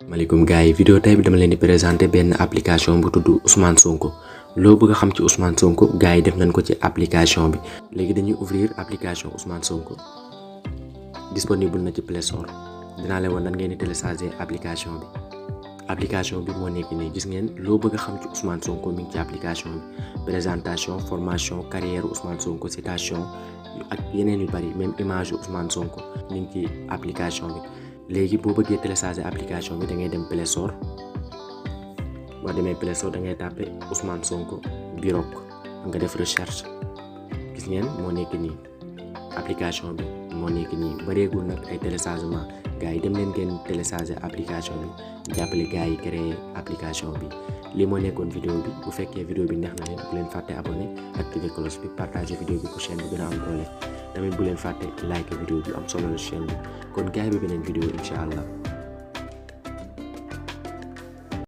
maaleykum gars yi vidéo tey bi dama leen di présenter benn application bu tudd Ousmane Sonko loo bëgg a xam ci Ousmane Sonko gars yi def nañ ko ci application bi léegi dañuy ouvrir application Ousmane Sonko disponible na ci Play Store dinaa leen woon nan ngeen di télécharger application bi moo nekk nii gis ngeen loo bëgg a xam ci Ousmane Sonko mi ngi ci application bi présentation formation carrière Ousmane Sonko citation ak yeneen yu bari même image Ousmane Sonko mi ngi ci application bi. léegi boo bëggee télécharger application bi da ngay dem Play Store boo demee Play Store da ngay tàppe Ousmane Sonko Birok nga def recherche gis ngeen moo nekk nii application bi moo nekk nii bareegul nag ay téléchargement gars yi dem leen ngeen télécharger application bi jàppale gars yi créer application bi lii moo nekkoon vidéo bi bu fekkee vidéo bi neex na leen bu leen fàtte abonné activer cloche bi partager vidéo bi pour chaîne bi gën a am doole tamit bu leen fàtte like vidéo bi am solo la chaîne bi kon gars yi ba beneen vidéo incha allah.